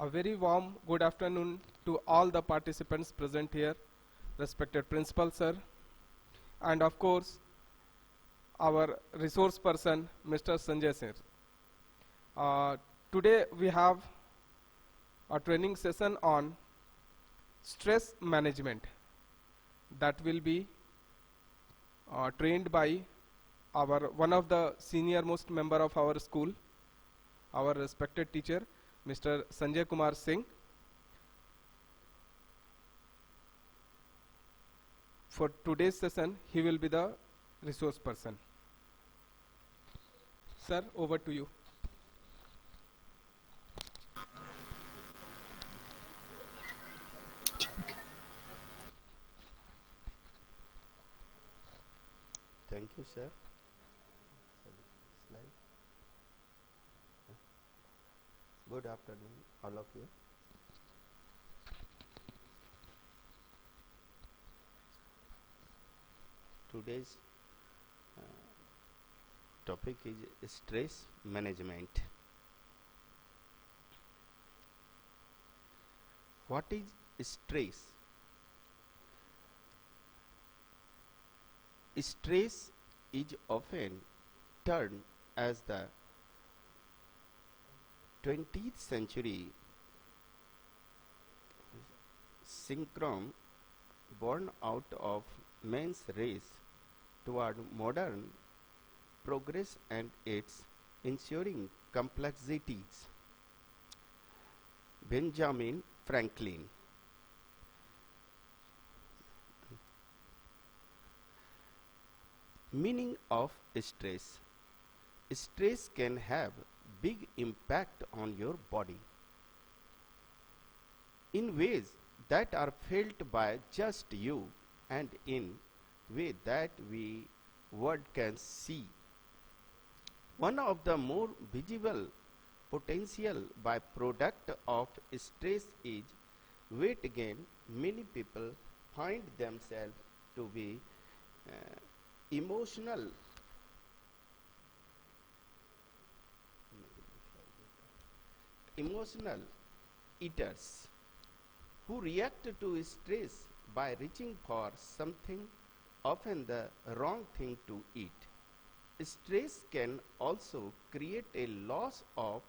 A very warm good afternoon to all the participants present here, respected principal sir, and of course our resource person Mr. Sanjay sir. Today we have a training session on stress management that will be trained by our one of the senior most member of our school, our respected teacher Mr. Sanjay Kumar Singh. For today's session he will be the resource person. Sir, over to you. Thank you, sir. Slide. Good afternoon, all of you. Today's topic is stress management. What is stress? Stress is often termed as the 20th century syndrome born out of man's race toward modern progress and its ensuing complexities. Benjamin Franklin. Meaning of stress. Stress can have big impact on your body in ways that are felt by just you and in way that we world can see. One of the more visible potential byproduct of stress is weight gain. Many people find themselves to be emotional eaters who react to stress by reaching for something, often the wrong thing to eat. Stress can also create a loss of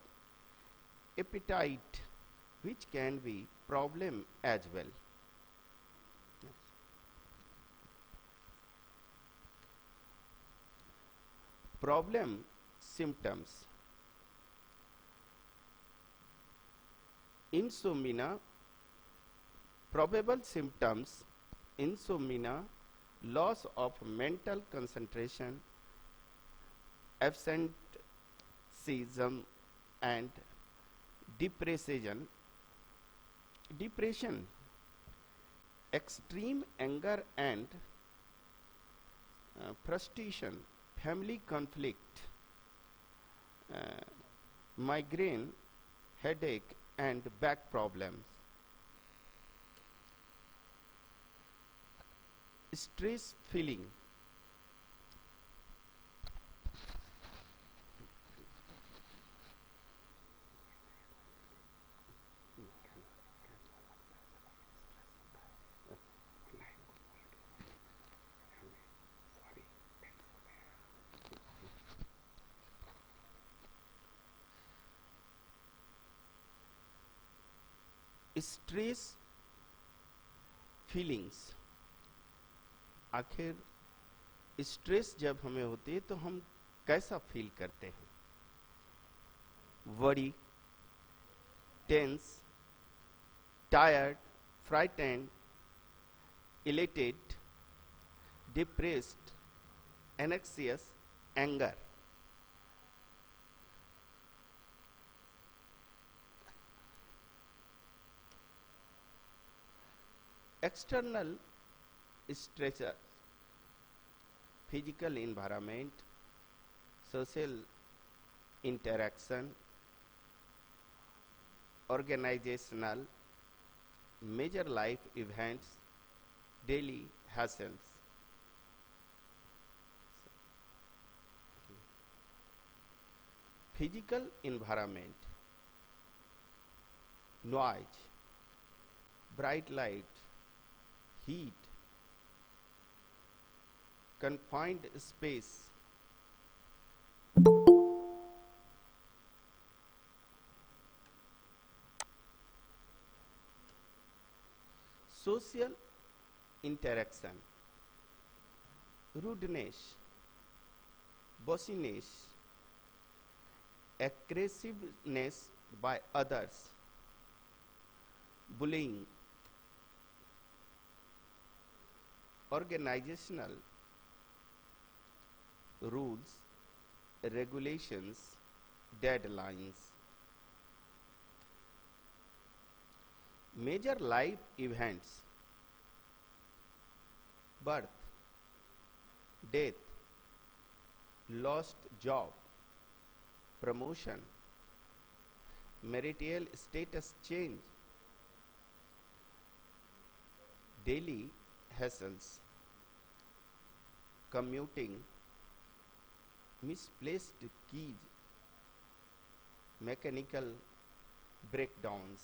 appetite, which can be problem as well. Problem symptoms. Insomnia. Probable symptoms: insomnia, loss of mental concentration, absenteeism, and depression. Depression, extreme anger and frustration, family conflict, migraine, headache, and back problems. Stress feeling. Stress feelings. आखिर stress जब हमें होती है तो हम कैसा feel करते हैं? Worry, tense, tired, frightened, elated, depressed, anxious, anger. External stressors: physical environment, social interaction, organizational, major life events, daily hassles. Physical environment: noise, bright light, heat, confined space. Social interaction, rudeness, bossiness, aggressiveness by others, bullying, organizational rules, regulations, deadlines. Major life events, birth, death, lost job, promotion, marital status change, daily hassles, commuting, misplaced keys, mechanical breakdowns.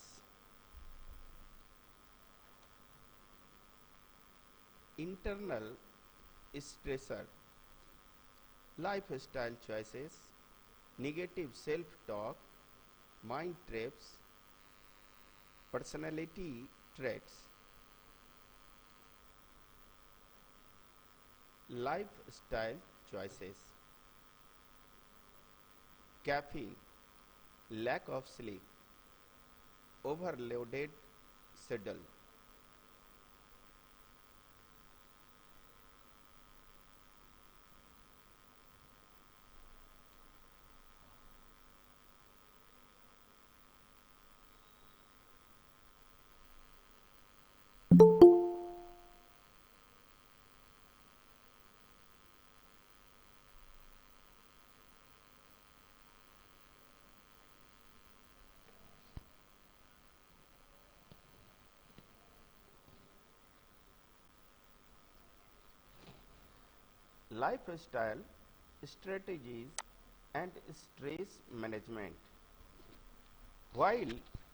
Internal stressor, lifestyle choices, negative self-talk, mind traps, personality traits. Lifestyle choices, caffeine, lack of sleep, overloaded schedule. Lifestyle strategies and stress management. While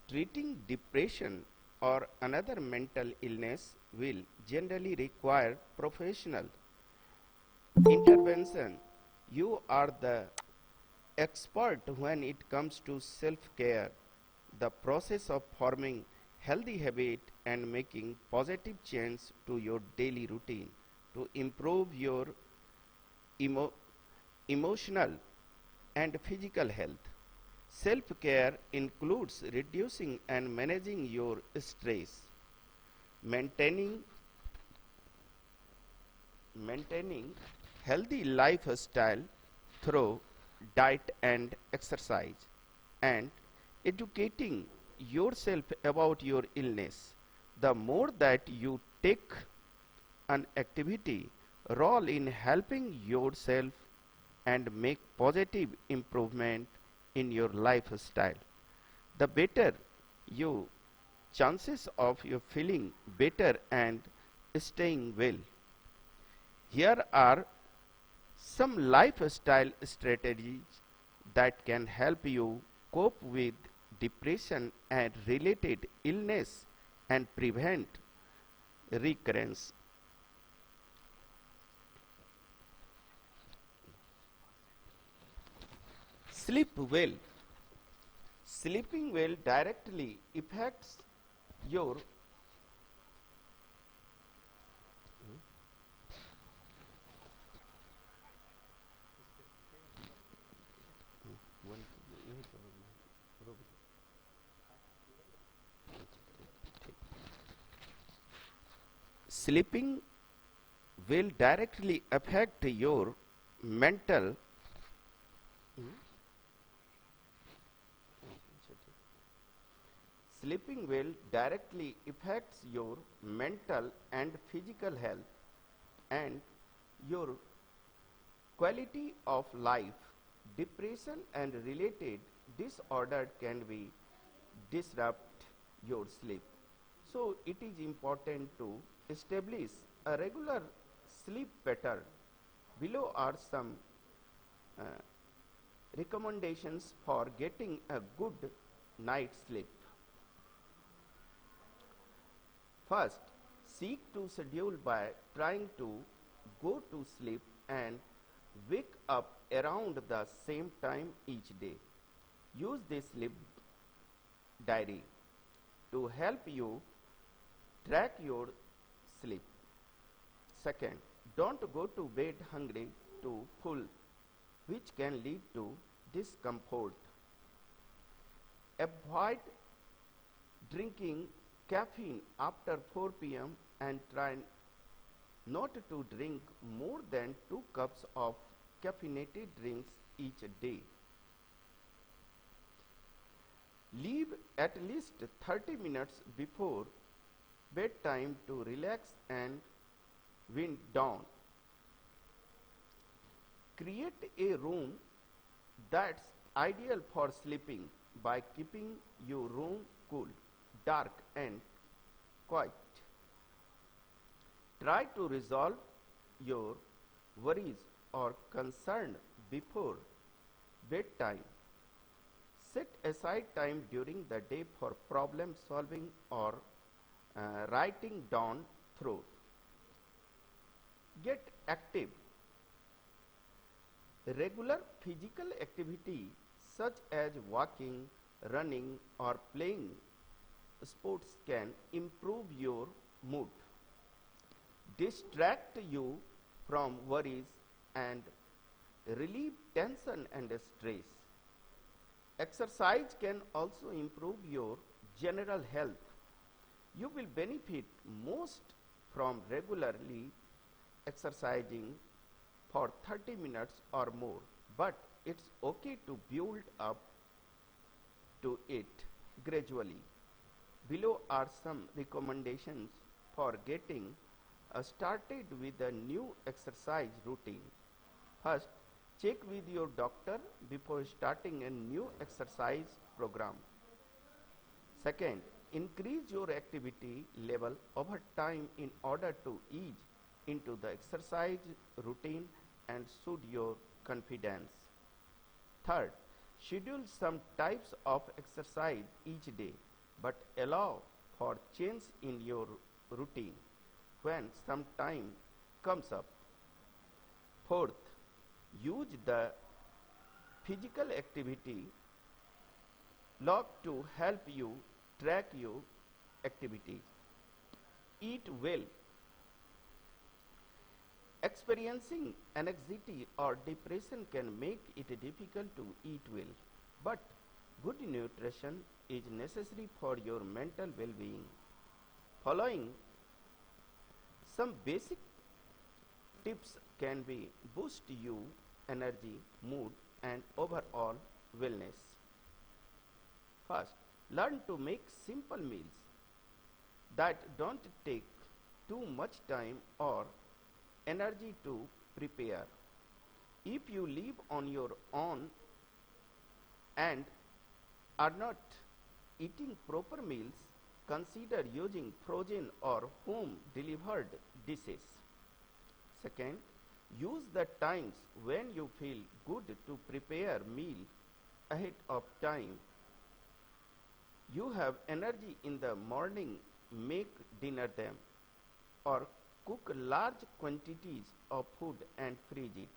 treating depression or another mental illness will generally require professional intervention, you are the expert when it comes to self-care, the process of forming healthy habit and making positive change to your daily routine to improve your emo- emotional and physical health. Self-care includes reducing and managing your stress, maintaining maintaining healthy lifestyle through diet and exercise, and educating yourself about your illness. The more that you take an activity role in helping yourself and make positive improvement in your lifestyle, the better you chances of you feeling better and staying well. Here are some lifestyle strategies that can help you cope with depression and related illness and prevent recurrence. Sleep well. Sleeping well directly affects your sleeping will directly affect your mental sleeping will directly affects your mental and physical health and your quality of life. Depression and related disorder can be disrupt your sleep. So it is important to establish a regular sleep pattern. Below are some uh, recommendations for getting a good night's sleep. First, seek to schedule by trying to go to sleep and wake up around the same time each day. Use this sleep diary to help you track your sleep. Second, don't go to bed hungry too full, which can lead to discomfort. Avoid drinking caffeine after 4 p.m. and try not to drink more than 2 cups of caffeinated drinks each day. Leave at least 30 minutes before bedtime to relax and wind down. Create a room that's ideal for sleeping by keeping your room cool, dark and quiet. Try to resolve your worries or concern before bedtime. Set aside time during the day for problem solving or writing down thoughts. Get active. Regular physical activity such as walking, running or playing sports can improve your mood, distract you from worries and relieve tension and stress. Exercise can also improve your general health. You will benefit most from regularly exercising for 30 minutes or more, but it's okay to build up to it gradually. Below are some recommendations for getting started with a new exercise routine. First, check with your doctor before starting a new exercise program. Second, increase your activity level over time in order to ease into the exercise routine and suit your confidence. Third, schedule some types of exercise each day, but allow for change in your routine when some time comes up. Fourth, use the physical activity log to help you track your activities. Eat well. Experiencing anxiety or depression can make it difficult to eat well, but good nutrition is necessary for your mental well-being. Following some basic tips can be boost your energy, mood, and overall wellness. First, learn to make simple meals that don't take too much time or energy to prepare. If you live on your own and are not eating proper meals, consider using frozen or home delivered dishes. Second, use the times when you feel good to prepare meal ahead of time. You have energy in the morning, make dinner them or cook large quantities of food and freeze it.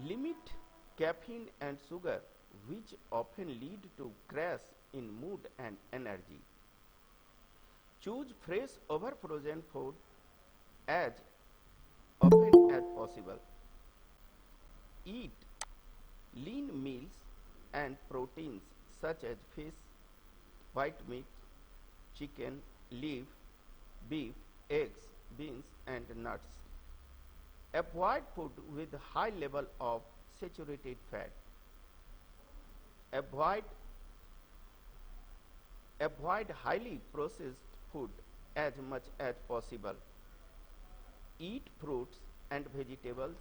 Limit caffeine and sugar, which often lead to crash in mood and energy. Choose fresh over frozen food as often as possible. Eat lean meals and proteins such as fish, white meat, chicken, leaf, beef, eggs, beans and nuts. Avoid food with high level of saturated fat. Avoid highly processed food as much as possible. Eat fruits and vegetables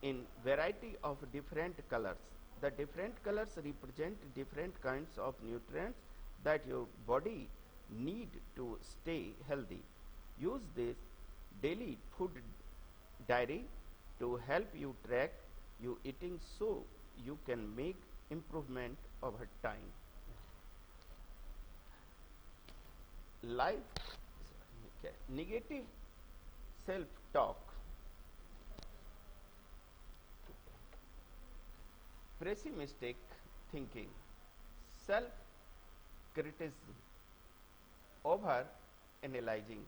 in variety of different colors. The different colors represent different kinds of nutrients that your body need to stay healthy. Use this daily food diary to help you track your eating so you can make improvement over time. life, okay, negative self-talk, pessimistic thinking, self-criticism, over-analyzing.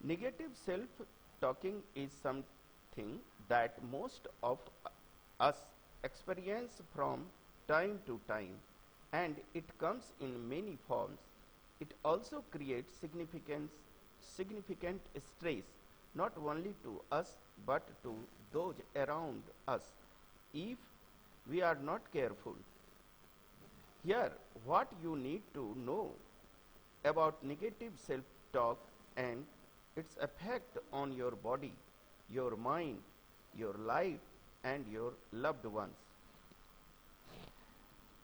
Negative self-talking is something that most of us experience from time to time, and it comes in many forms. It also creates significant stress not only to us but to those around us if we are not careful. Here, what you need to know about negative self-talk and its effect on your body, your mind, your life, and your loved ones.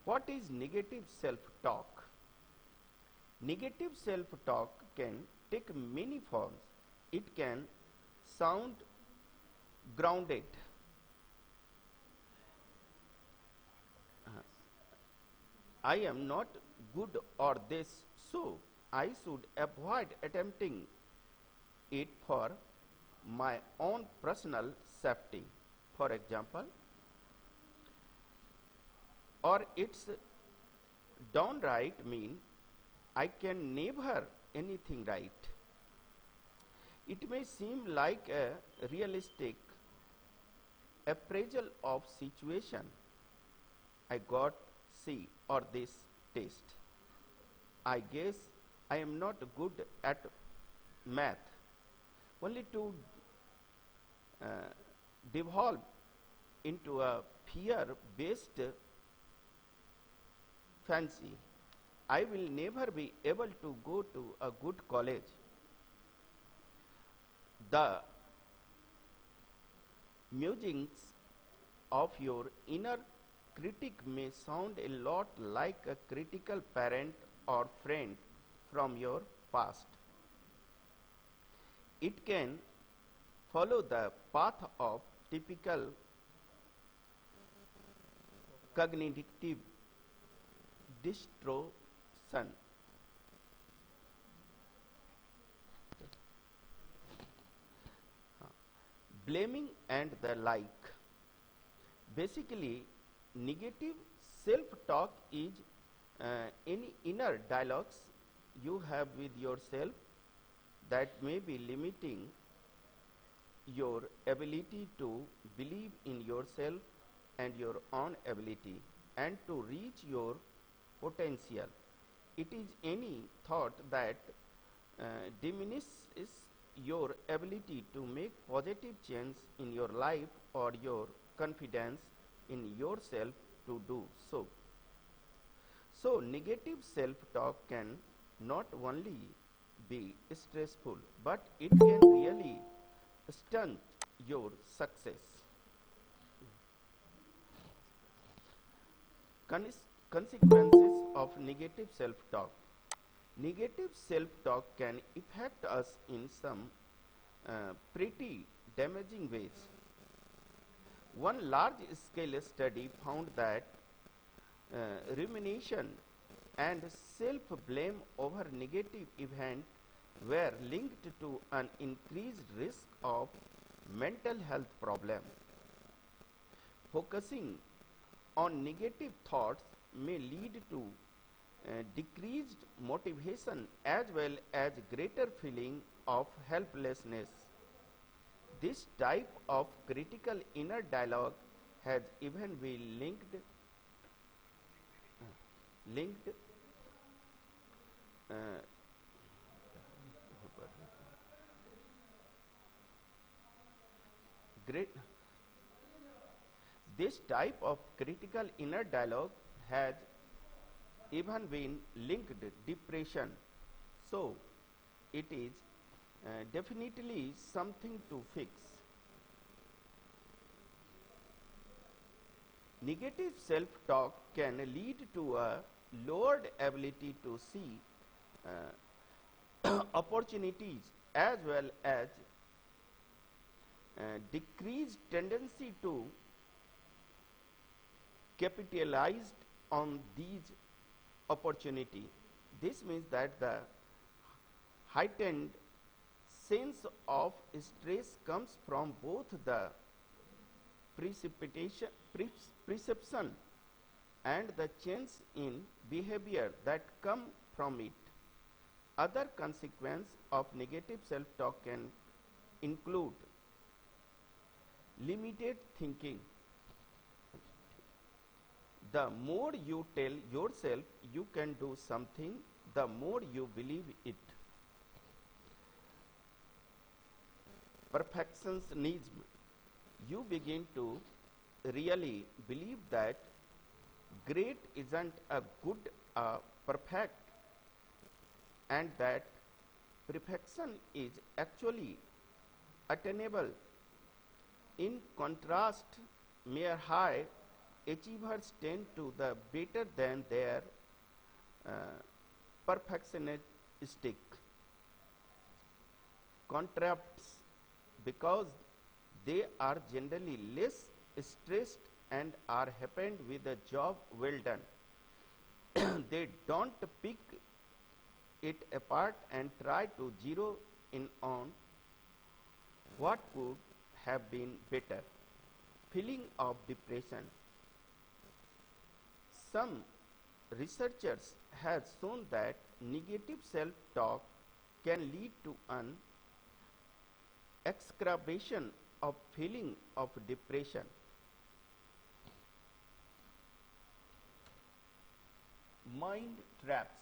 What is negative self-talk? Negative self-talk can take many forms. It can sound grounded. I am not good or this, so I should avoid attempting it for my own personal safety, for example, or it's downright mean I can never anything right. It may seem like a realistic appraisal of situation. I got C or this test. I guess I am not good at math. Only to uh, devolve into a fear-based fancy. I will never be able to go to a good college. The musings of your inner critic may sound a lot like a critical parent or friend from your past. It can follow the path of typical cognitive distortion. Blaming and the like. Basically, negative self-talk is any inner dialogues you have with yourself that may be limiting your ability to believe in yourself and your own ability and to reach your potential. It is any thought that diminishes your ability to make positive change in your life or your confidence in yourself to do so. So, negative self-talk can not only be stressful, but it can really stunt your success. Consequences of negative self-talk. Negative self-talk can affect us in some pretty damaging ways. One large-scale study found that rumination and self-blame over negative events were linked to an increased risk of mental health problems. Focusing on negative thoughts may lead to decreased motivation as well as greater feeling of helplessness. This type of critical inner dialogue has even been linked uh, great this type of critical inner dialogue has even been linked depression. So it is definitely something to fix. Negative self-talk can lead to a lowered ability to see opportunities as well as decreased tendency to capitalize on these opportunity. This means that the heightened sense of stress comes from both the perception and the change in behavior that come from it. Other consequence of negative self-talk can include limited thinking. The more you tell yourself you can do something, the more you believe it. Perfectionism. You begin to really believe that great isn't a good perfect, and that perfection is actually attainable. In contrast, mere high achievers tend to the better than their perfectionistic contrasts, because they are generally less stressed and are happened with a job well done. They don't pick it apart and try to zero in on what could have been better. Feeling of depression. Some researchers have shown that negative self-talk can lead to an exacerbation of feeling of depression. Mind traps.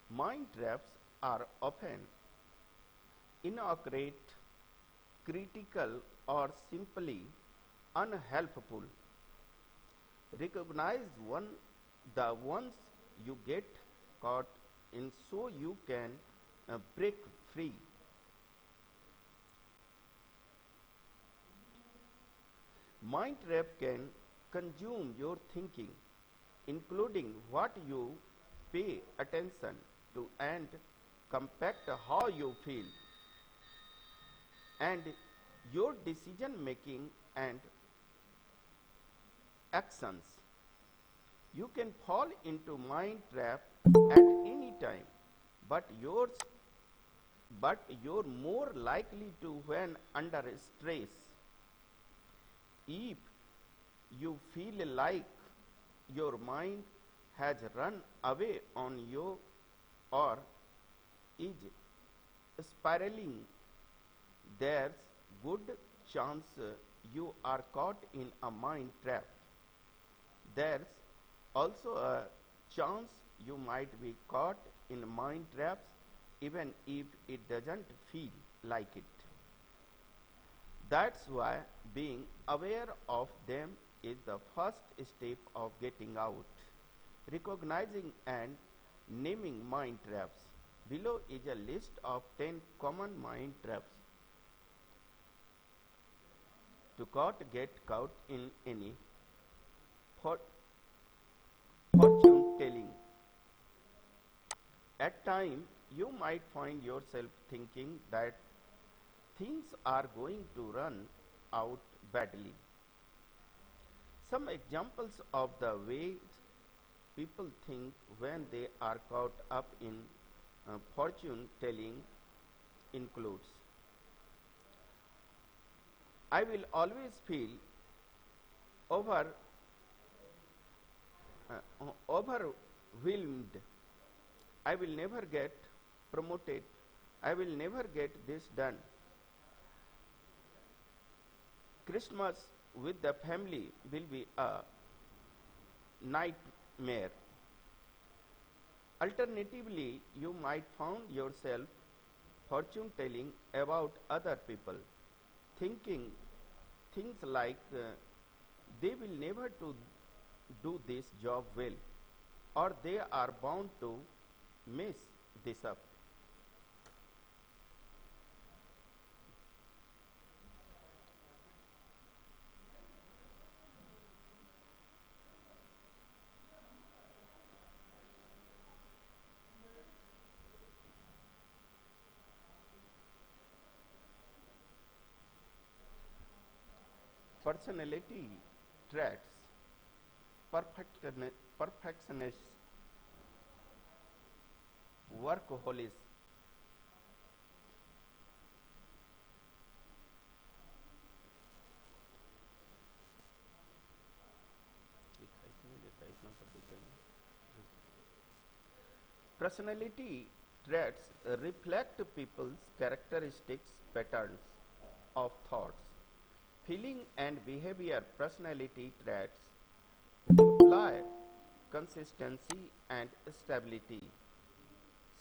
Mind traps are often inaccurate, critical, or simply unhelpful. Recognize the ones you get caught in so you can break free. Mind trap can consume your thinking, including what you pay attention to, and compact how you feel, and your decision making and actions. You can fall into mind trap at any time, but you're more likely to when under stress. If you feel like your mind has run away on you or is spiraling, there's good chance you are caught in a mind trap. There's also a chance you might be caught in mind traps even if it doesn't feel like it. That's why being aware of them is the first step of getting out. Recognizing and naming mind traps. Below is a list of 10 common mind traps to get caught in any fortune telling. At times, you might find yourself thinking that things are going to run out badly. Some examples of the ways people think when they are caught up in fortune telling includes: I will always feel overwhelmed. I will never get promoted. I will never get this done. Christmas with the family will be a nightmare. Alternatively, you might find yourself fortune telling about other people, thinking things like they will never do this job well, or they are bound to mess this up. Personality traits, perfectionist, workaholism, personality traits reflect people's characteristics, patterns of thoughts, feeling, and behavior. Personality traits imply consistency and stability.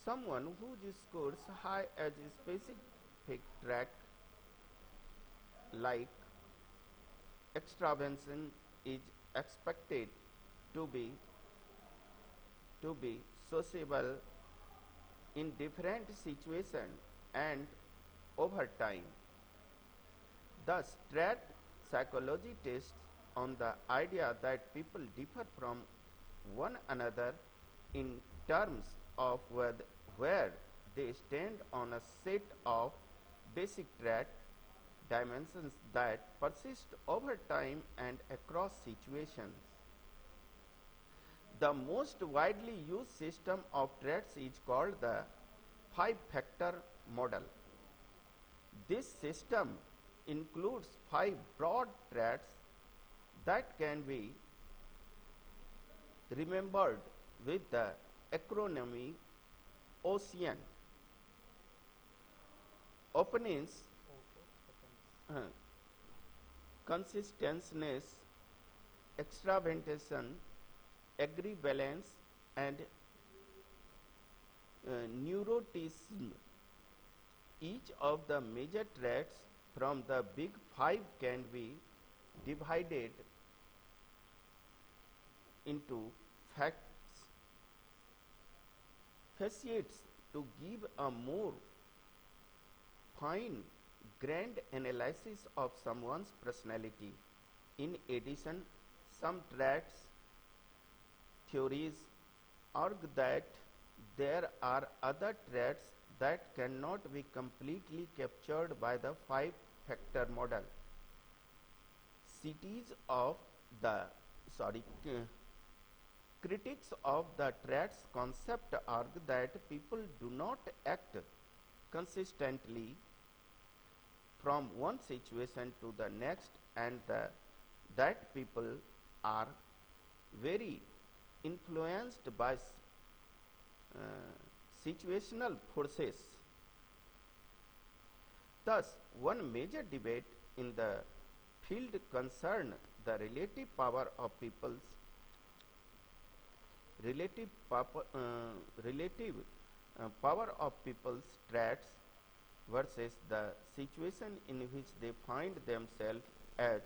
Someone who scores high as a specific trait like extravention is expected to be to be sociable in different situations and over time. Thus, trait psychology tests on the idea that people differ from one another in terms of where they stand on a set of basic trait dimensions that persist over time and across situations. The most widely used system of traits is called the five-factor model. This system includes five broad traits that can be remembered with the acronym OCEAN. Openness, consistentness, extravention, agreeableness, and neuroticism. Each of the major traits from the big five can be divided into facets to give a more fine grained analysis of someone's personality. In addition, some traits theories argue that there are other traits that cannot be completely captured by the five-factor model. Cities of the critics of the traits concept argue that people do not act consistently from one situation to the next, and that people are very influenced by situational forces. Thus, one major debate in the field concerned the relative power of people's traits versus the situation in which they find themselves as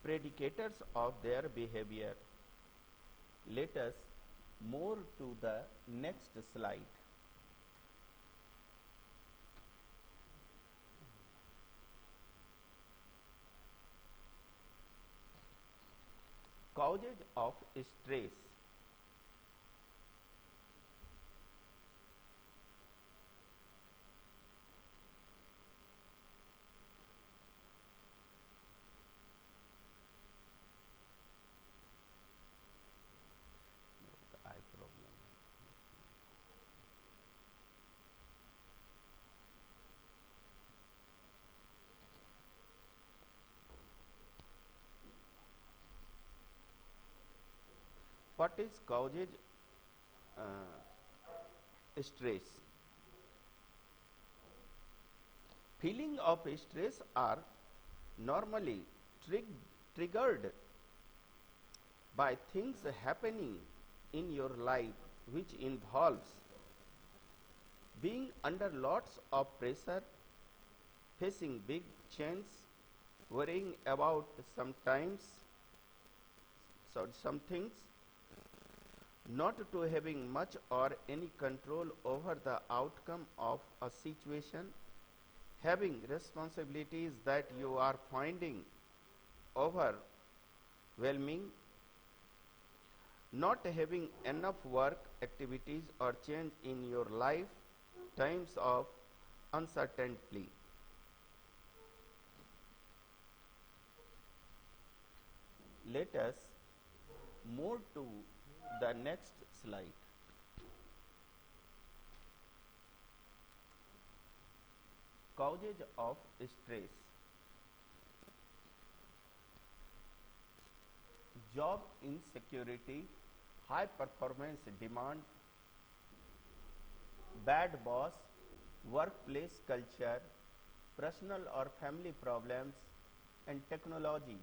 predicators of their behavior. Let us move to the next slide. Causes of stress. Eye problem. What is causes stress? Feeling of stress are normally triggered by things happening in your life which involves being under lots of pressure, facing big change, worrying about some things, not to having much or any control over the outcome of a situation, having responsibilities that you are finding overwhelming, not having enough work, activities or change in your life, times of uncertainty. Let us move to the next slide. Causes of stress. Job insecurity, high performance demand, bad boss, workplace culture, personal or family problems, and technology.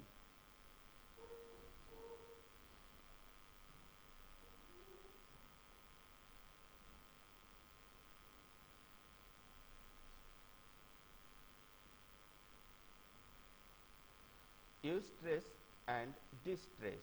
Eustress and distress.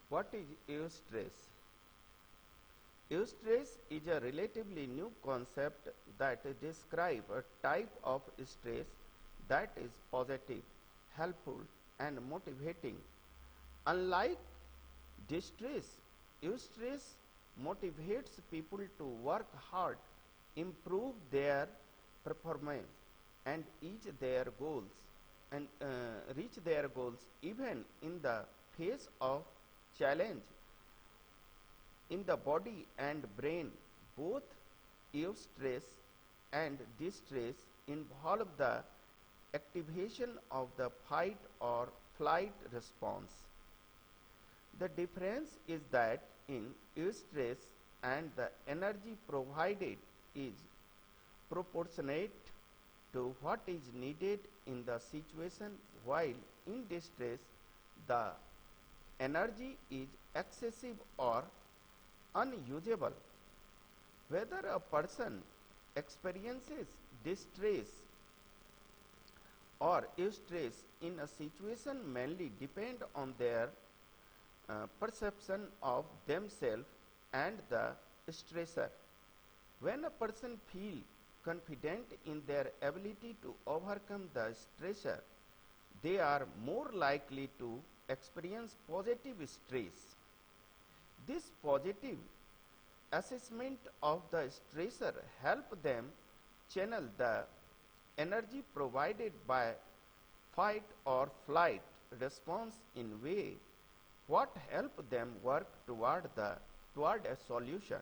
What is eustress? Eustress is a relatively new concept that describes a type of stress that is positive, helpful, and motivating. Unlike distress, eustress motivates people to work hard, improve their performance, and reach their goals even in the face of challenge. In the body and brain, both eustress and distress involve the activation of the fight or flight response. The difference is that in eustress and the energy provided is proportionate to what is needed in the situation, while in distress the energy is excessive or unusable. Whether a person experiences distress or eustress in a situation mainly depend on their perception of themselves and the stressor. When a person feels confident in their ability to overcome the stressor, they are more likely to experience positive stress. This positive assessment of the stressor help them channel the energy provided by fight or flight response in way what help them work toward a solution.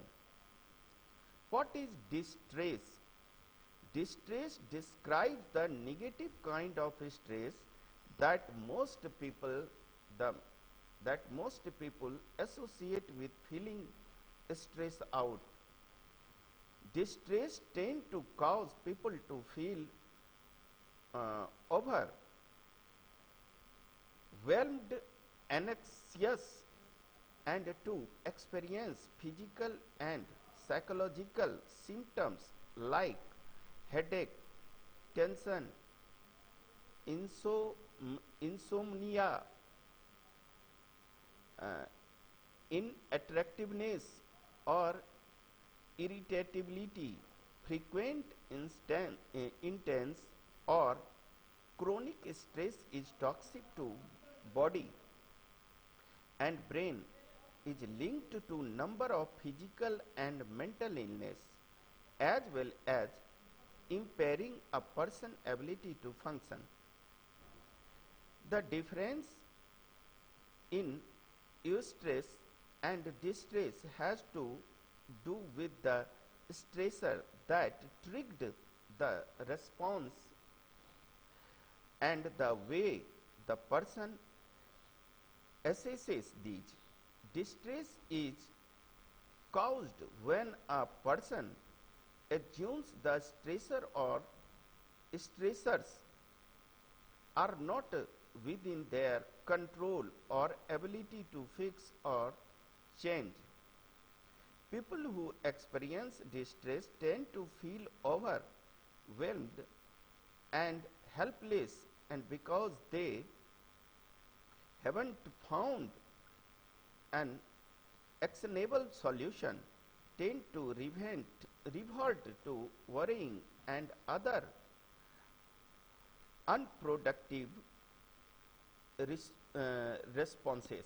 What is distress? Distress describes the negative kind of stress that most people associate with feeling stressed out. Distress tends to cause people to feel overwhelmed, anxious, and to experience physical and psychological symptoms like headache, tension, insomnia, inattractiveness, or irritability. Frequent, intense, or chronic stress is toxic to body and brain, is linked to number of physical and mental illness, as well as impairing a person's ability to function. The difference in eustress and distress has to do with the stressor that triggered the response and the way the person assesses these. Distress is caused when a person assumes the stressor or stressors are not within their control or ability to fix or change. People who experience distress tend to feel overwhelmed and helpless, and because they haven't found an actionable solution, tend to revert to worrying and other unproductive responses.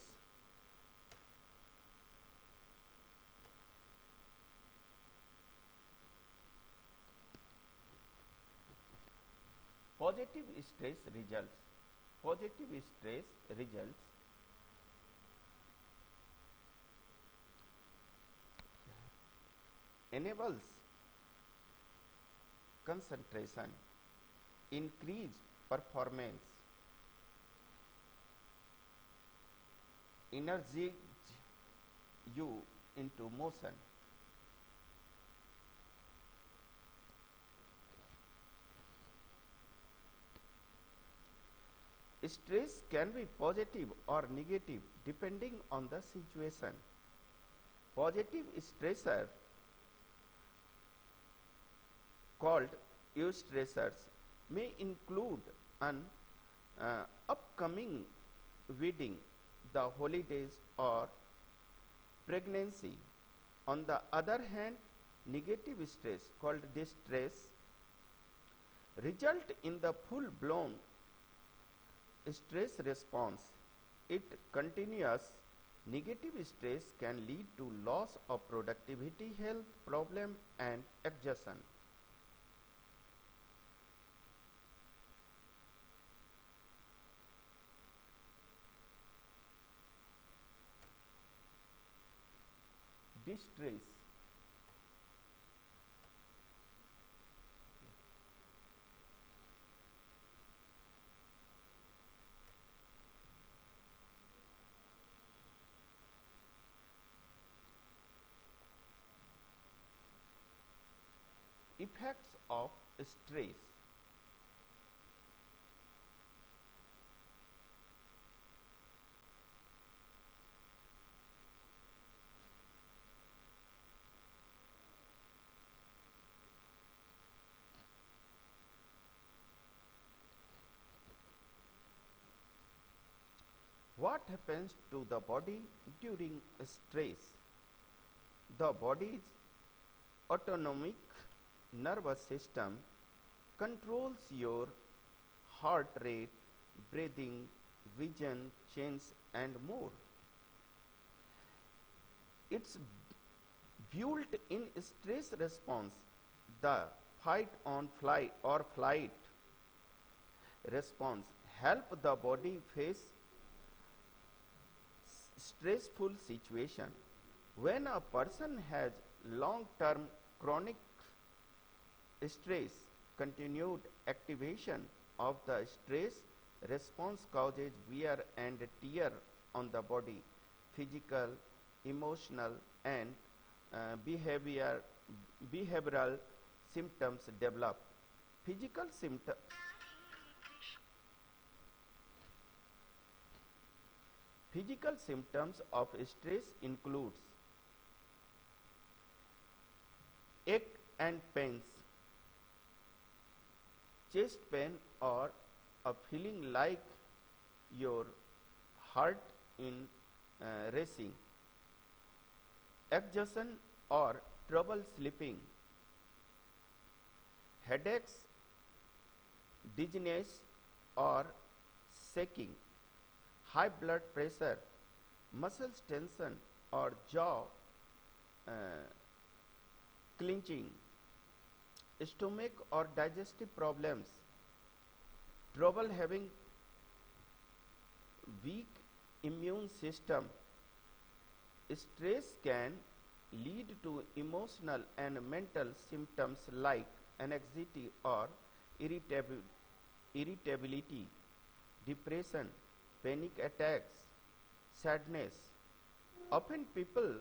Positive stress results. Positive stress results enables concentration, increase performance, energize you into motion. Stress can be positive or negative depending on the situation. Positive stressors called eustressors may include an upcoming wedding, the holidays, or pregnancy. On the other hand, negative stress called distress result in the full-blown stress response. It continuous negative stress can lead to loss of productivity, health problem, and exhaustion. Distress effects of stress. What happens to the body during stress? The body's autonomic nervous system controls your heart rate, breathing, vision change, and more. It's built in stress response, the fight on flight or flight response help the body face stressful situation. When a person has long-term chronic stress, continued activation of the stress response causes wear and tear on the body. Physical, emotional, and behavioral symptoms develop. Physical symptoms Physical symptoms of stress includes ache and pains, chest pain or a feeling like your heart in racing, exhaustion or trouble sleeping, headaches, dizziness or shaking, high blood pressure, muscles tension or jaw clenching, stomach or digestive problems, trouble having weak immune system, Stress can lead to emotional and mental symptoms like anxiety or irritability, depression, panic attacks, sadness. Often people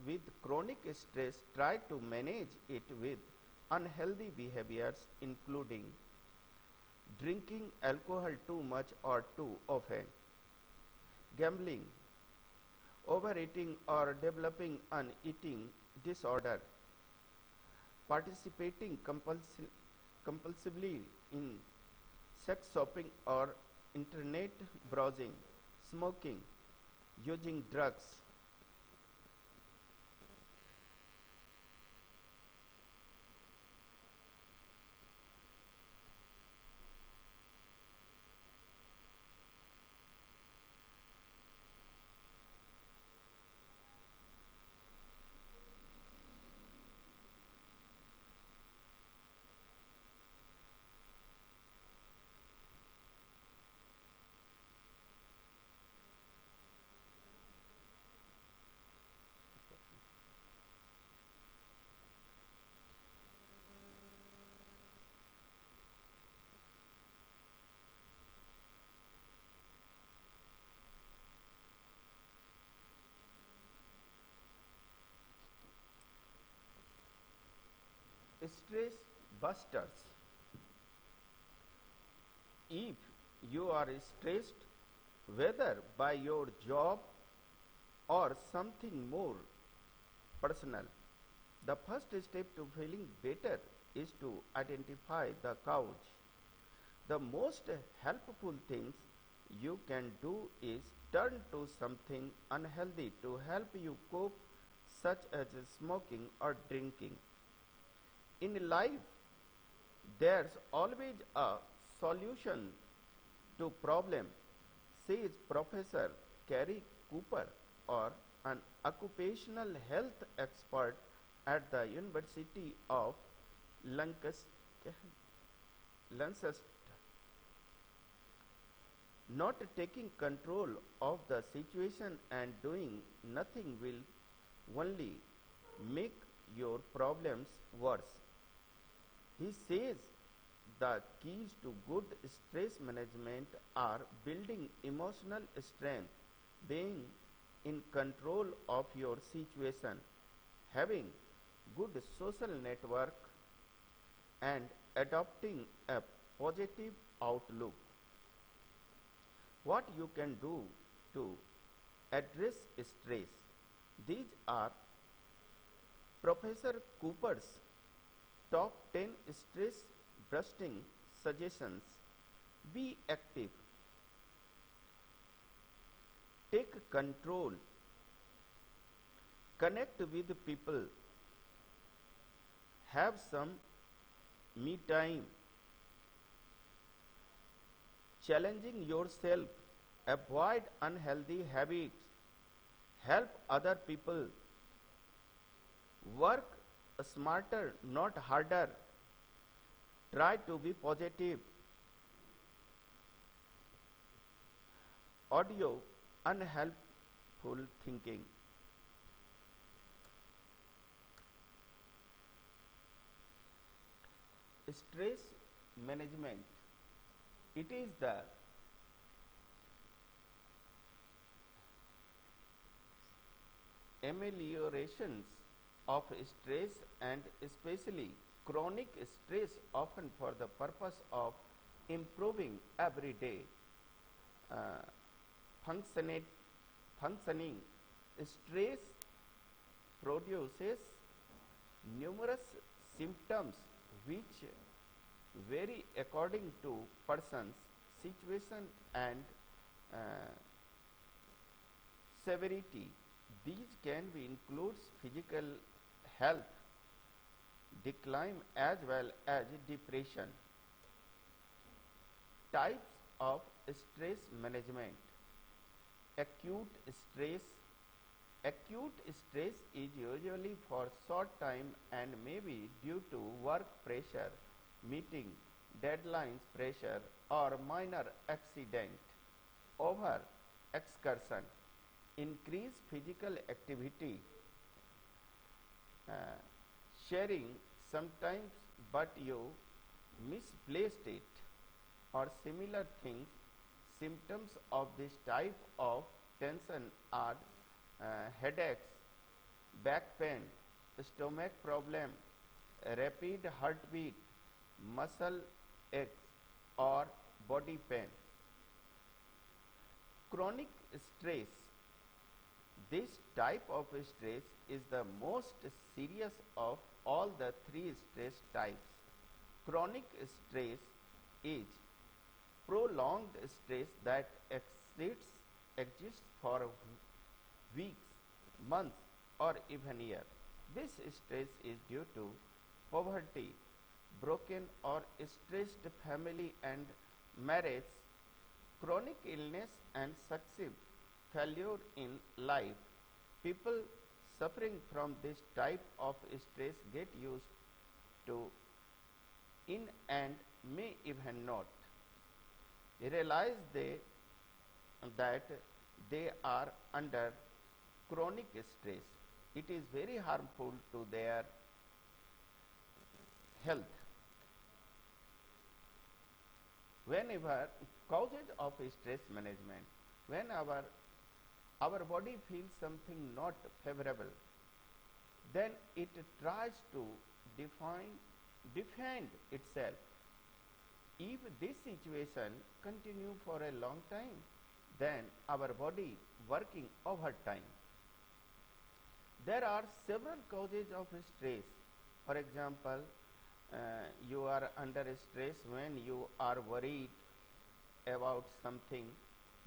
with chronic stress try to manage it with unhealthy behaviors including drinking alcohol too much or too often, gambling, overeating or developing an eating disorder, participating compulsively in sex shopping or internet browsing, smoking, using drugs. Stress busters. If you are stressed, whether by your job or something more personal, the first step to feeling better is to identify the cause. The most helpful things you can do is turn to something unhealthy to help you cope, such as smoking or drinking. In life, there's always a solution to problem, says Professor Carrie Cooper, or an occupational health expert at the University of Lancaster. Not taking control of the situation and doing nothing will only make your problems worse. He says the keys to good stress management are building emotional strength, being in control of your situation, having good social network, and adopting a positive outlook. What you can do to address stress? These are Professor Cooper's top 10 stress busting suggestions. Be active. Take control. Connect with people. Have some me time. Challenging yourself. Avoid unhealthy habits. Help other people. Work smarter, not harder. Try to be positive. Audio unhelpful thinking. Stress management. It is the ameliorations of stress and especially chronic stress often for the purpose of improving everyday uh, functioning. Stress produces numerous symptoms which vary according to person's situation and uh, severity. These can be includes physical health decline as well as depression. Types of stress management. Acute stress. Acute stress is usually for short time and may be due to work pressure, meeting deadlines pressure, or minor accident. Over excursion. increase physical activity, uh, sharing sometimes, but you misplaced it, or similar things. Symptoms of this type of tension are headaches, back pain, stomach problem, rapid heartbeat, muscle aches, or body pain. Chronic stress. This type of stress is the most serious of all the three stress types. Chronic stress is prolonged stress that exists for weeks, months, or even years. This stress is due to poverty, broken or stressed family and marriage, chronic illness, and successive failure in life. People suffering from this type of stress get used to in and may even not realize that they are under chronic stress. It is very harmful to their health. Whenever causes of stress management, when our body feels something not favorable, then it tries to defend itself. If this situation continue for a long time, then our body working overtime. There are several causes of stress. For example, you are under stress when you are worried about something,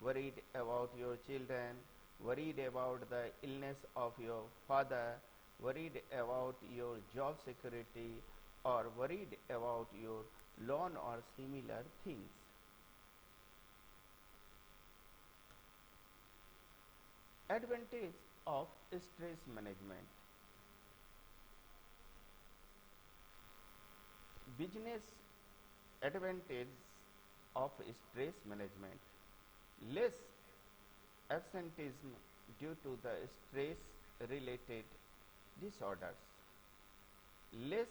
worried about your children, worried about the illness of your father, worried about your job security, or worried about your loan or similar things. Advantage of stress management. Business advantage of stress management. Less absenteeism due to the stress related disorders. Less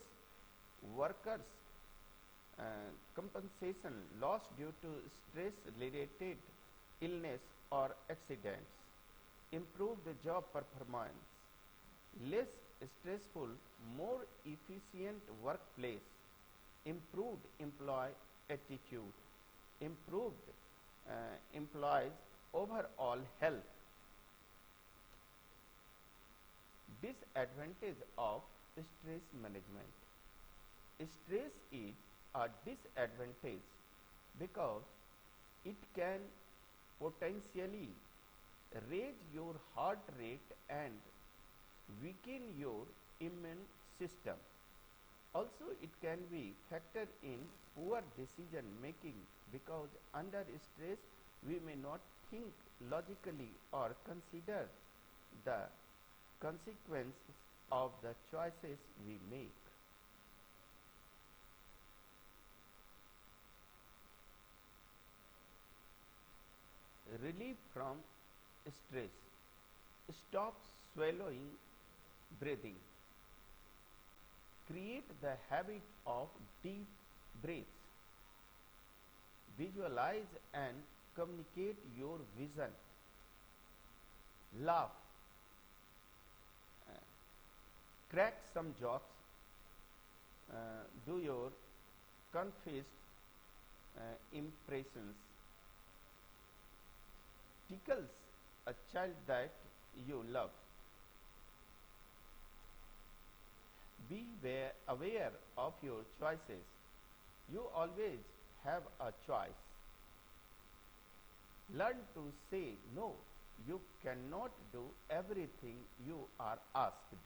workers compensation loss due to stress related illness or accidents. Improved job performance. Less stressful, more efficient workplace. Improved employee attitude. Improved employees' overall health. Disadvantage of stress management. Stress is a disadvantage because it can potentially raise your heart rate and weaken your immune system. Also, it can be factored in poor decision making because under stress we may not think logically or consider the consequences of the choices we make. Relief from stress. Stop swallowing breathing. Create the habit of deep breaths. Visualize and communicate your vision. Laugh. Crack some jokes. Do your confessed impressions. Tickles a child that you love. Be aware of your choices. You always have a choice. Learn to say no. You cannot do everything you are asked.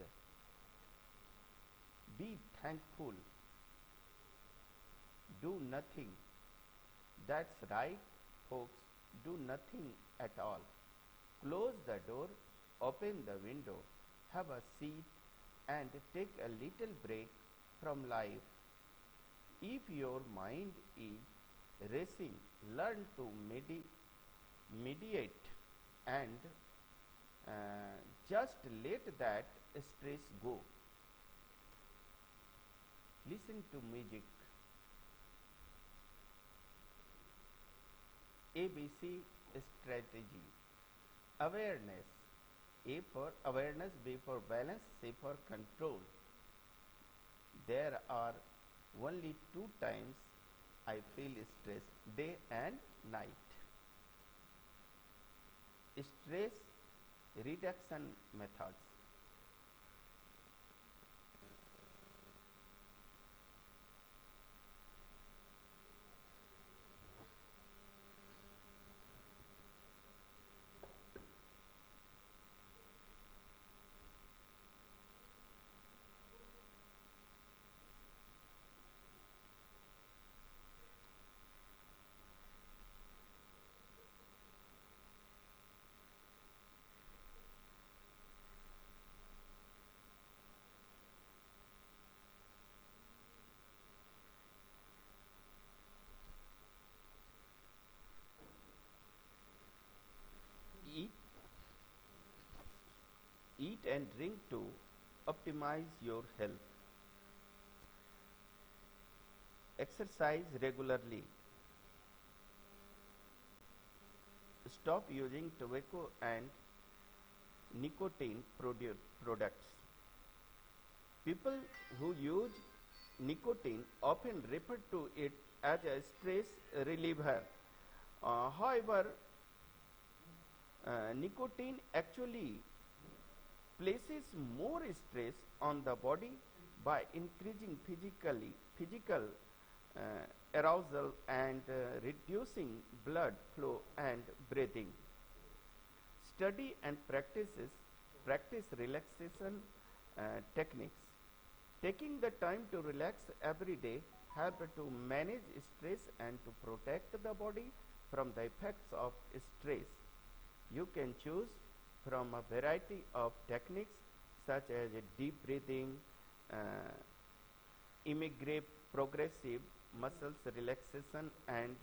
Be thankful. Do nothing. That's right, folks. Do nothing at all. Close the door, open the window, have a seat, and take a little break from life. If your mind is racing, learn to mediate and just let that stress go. Listen to music. ABC strategy. Awareness. A for awareness, B for balance, C for control. There are only two times I feel stress, day and night. Stress reduction methods. Eat, eat and drink to optimize your health. Exercise regularly. Stop using tobacco and nicotine products. People who use nicotine often refer to it as a stress reliever. However, nicotine actually places more stress on the body by increasing physical arousal and reducing blood flow and breathing. Study and practice relaxation techniques. Taking the time to relax every day help to manage stress and to protect the body from the effects of stress. You can choose from a variety of techniques such as deep breathing, immediate progressive muscles relaxation and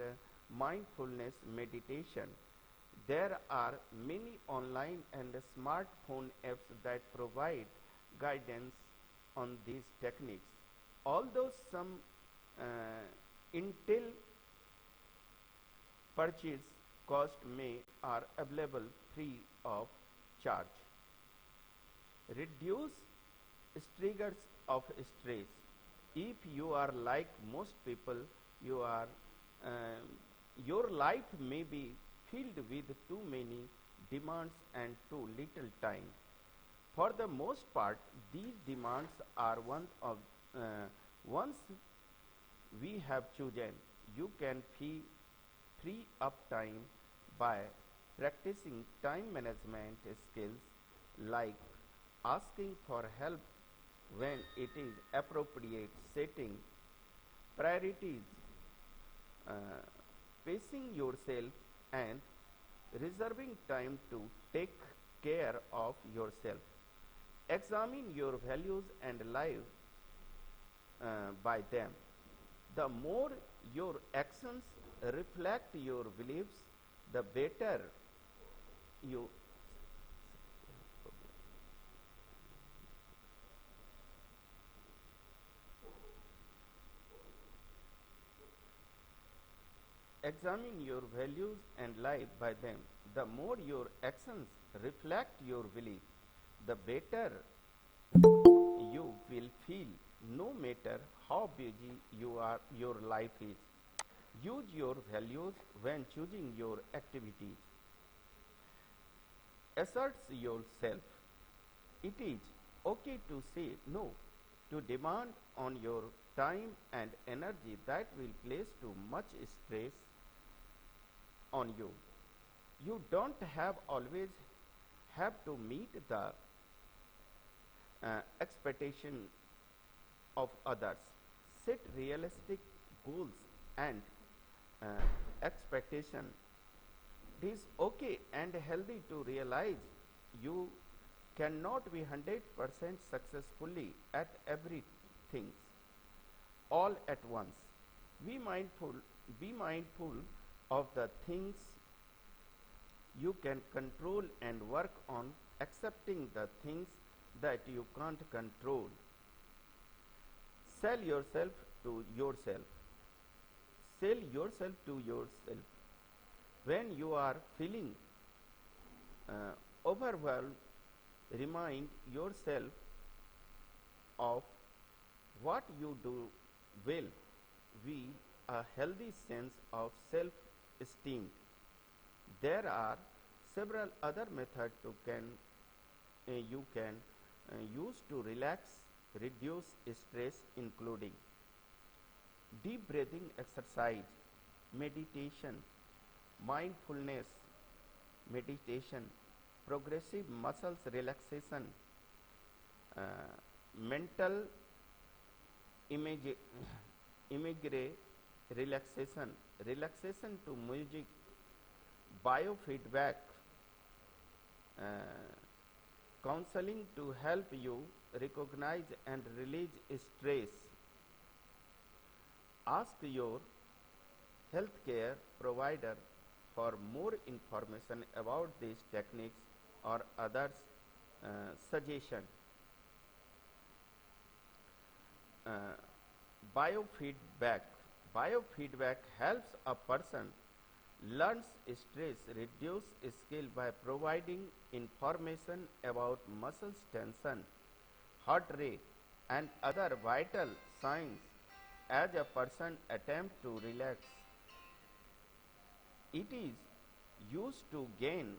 mindfulness meditation. There are many online and smartphone apps that provide guidance on these techniques. Although some Intel purchase cost may are available free of charge. Reduce triggers of stress. If you are like most people, you are your life may be filled with too many demands and too little time. For the most part, these demands are once we have chosen. You can free up time by practicing time management skills like asking for help when it is appropriate, setting priorities, uh, pacing yourself, and reserving time to take care of yourself. Examine your values and live by them. The more your actions reflect your beliefs, the better you examine your values and live by them. The more your actions reflect your belief, the better you will feel no matter how busy your life is. Use your values when choosing your activities. Asserts yourself. It is okay to say no to demand on your time and energy that will place too much stress on you. You don't have always have to meet the expectation of others. Set realistic goals and uh, expectation. It is okay and healthy to realize you cannot be 100% successfully at everything all at once. Be mindful of the things You can control and work on accepting the things that you can't control. Sell yourself to yourself. Sell yourself to yourself. When you are feeling overwhelmed, remind yourself of what you do well. We a healthy sense of self-esteem. There are several other methods you can use to relax, reduce stress, including deep breathing exercise, meditation, mindfulness meditation, progressive muscles relaxation, uh, mental imagery relaxation, relaxation to music, biofeedback, uh, counseling to help you recognize and release stress. Ask your healthcare provider for more information about these techniques or others suggestion. Uh, biofeedback. Biofeedback helps a person learns stress, reduce skill by providing information about muscle tension, heart rate, and other vital signs as a person attempts to relax. It is used to gain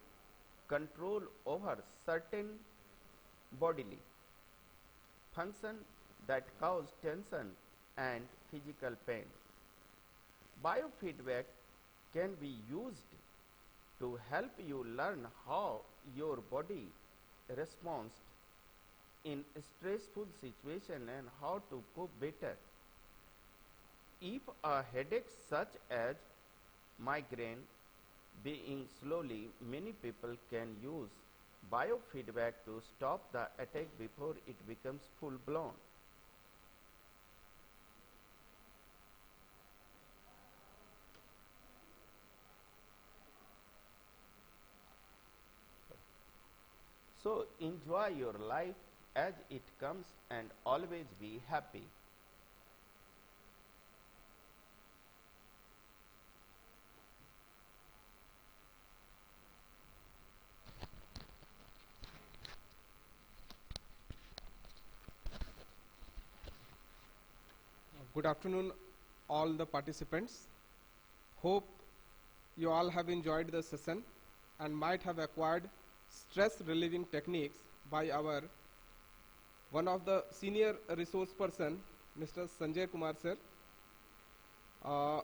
control over certain bodily function that cause tension and physical pain. Biofeedback can be used to help you learn how your body responds in stressful situation and how to cope better. If a headache such as migraine being slowly, many people can use biofeedback to stop the attack before it becomes full blown. So enjoy your life as it comes and always be happy. Good afternoon, all the participants. Hope you all have enjoyed the session and might have acquired stress relieving techniques by our one of the senior resource person, Mr. Sanjay Kumar sir. Uh,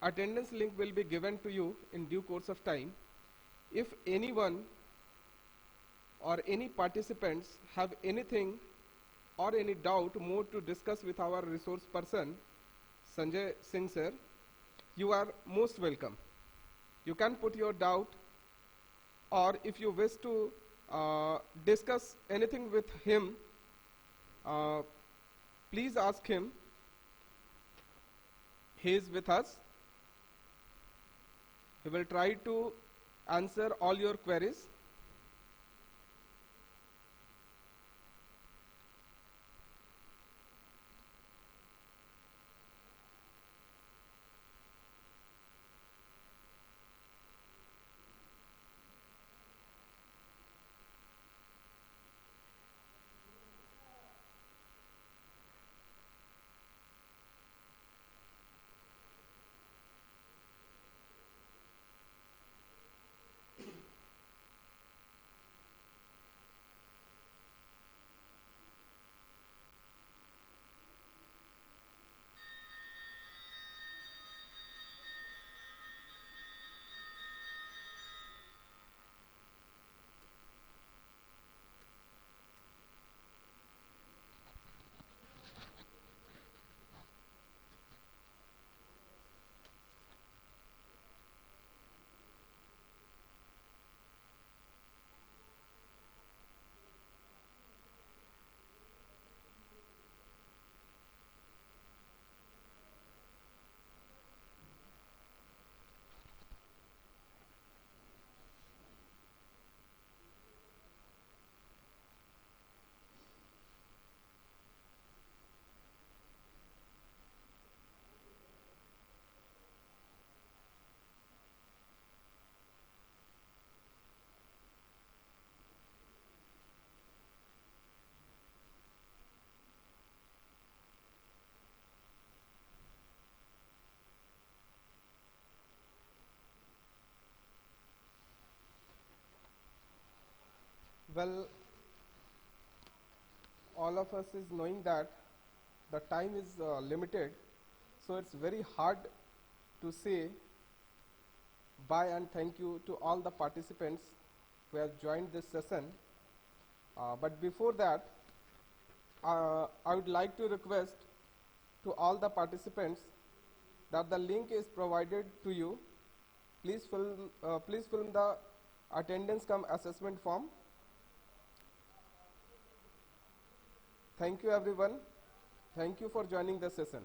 Attendance link will be given to you in due course of time. If anyone or any participants have anything or any doubt more to discuss with our resource person, Sanjay Singh sir, you are most welcome. You can put your doubt, or if you wish to discuss anything with him, uh, please ask him. He is with us. He will try to answer all your queries. Well, all of us is knowing that the time is limited, so it's very hard to say bye and thank you to all the participants who have joined this session. But before that, I would like to request to all the participants that the link is provided to you. Please fill the attendance cum assessment form. Thank you everyone. Thank you for joining the session.